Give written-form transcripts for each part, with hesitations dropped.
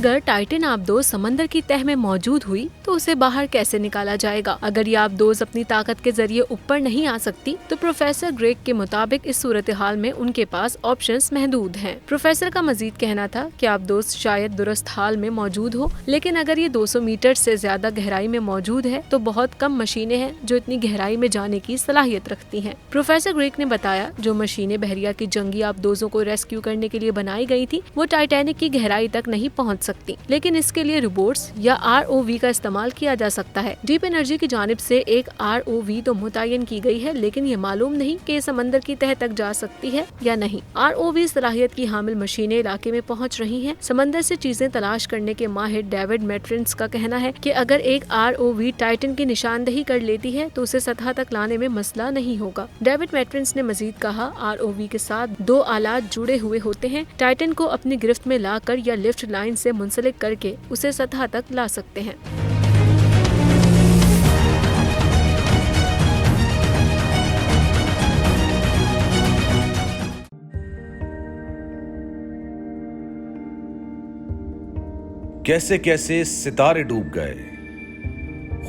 अगर टाइटन आबदोज समंदर की तह में मौजूद हुई तो उसे बाहर कैसे निकाला जाएगा? अगर ये आबदोज अपनी ताकत के जरिए ऊपर नहीं आ सकती तो प्रोफेसर ग्रेग के मुताबिक इस सूरत हाल में उनके पास ऑप्शंस महदूद हैं। प्रोफेसर का मजीद कहना था कि आबदोज शायद दुरुस्त हाल में मौजूद हो, लेकिन अगर ये 200 मीटर से ज्यादा गहराई में मौजूद है तो बहुत कम मशीनें हैं जो इतनी गहराई में जाने की सलाहियत रखती हैं। प्रोफेसर ग्रेग ने बताया जो मशीनें बहरिया की जंगी आबदोजों को रेस्क्यू करने के लिए बनाई गई थी वो टाइटैनिक की गहराई तक नहीं पहुंच सकती, लेकिन इसके लिए रोबोट्स या ROV का इस्तेमाल किया जा सकता है। डीप एनर्जी की जानिब से एक ROV तो मुतय्यन की गई है, लेकिन ये मालूम नहीं कि समंदर की तह तक जा सकती है या नहीं। ROV सलाहियत की हामिल मशीनें इलाके में पहुंच रही हैं। समंदर से चीजें तलाश करने के माहिर डेविड मैट्रिंस का कहना है कि अगर एक ROV टाइटन की निशानदेही कर लेती है तो उसे सतह तक लाने में मसला नहीं होगा। डेविड मैट्रिंस ने मजीद कहा, ROV के साथ 2 आलात जुड़े हुए होते हैं। टाइटन को अपनी गिरफ्त में लाकर या लिफ्ट लाइन से मुंसलिक करके उसे सतह तक ला सकते हैं। कैसे कैसे सितारे डूब गए,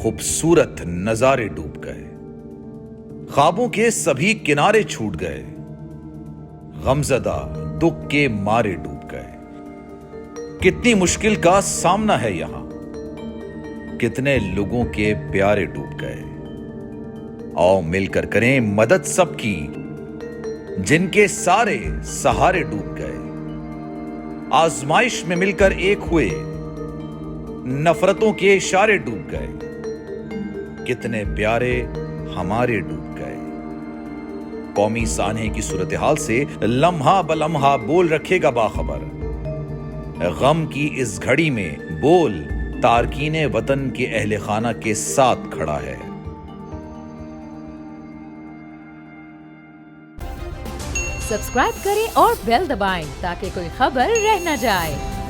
खूबसूरत नजारे डूब गए, ख्वाबों के सभी किनारे छूट गए, गमजदा दुख के मारे डूब गए। कितनी मुश्किल का सामना है यहां, कितने लोगों के प्यारे डूब गए। आओ मिलकर करें मदद सबकी, जिनके सारे सहारे डूब गए। आजमाइश में मिलकर एक हुए, नफरतों के इशारे डूब गए। कितने प्यारे हमारे डूब गए। कौमी सानहे की सूरत हाल से लम्हा बलम्हा बोल रखेगा बाखबर। गम की इस घड़ी में बोल तारकीने वतन के अहले खाना के साथ खड़ा है। सब्सक्राइब करें और बेल दबाएं ताकि कोई खबर रह न जाए।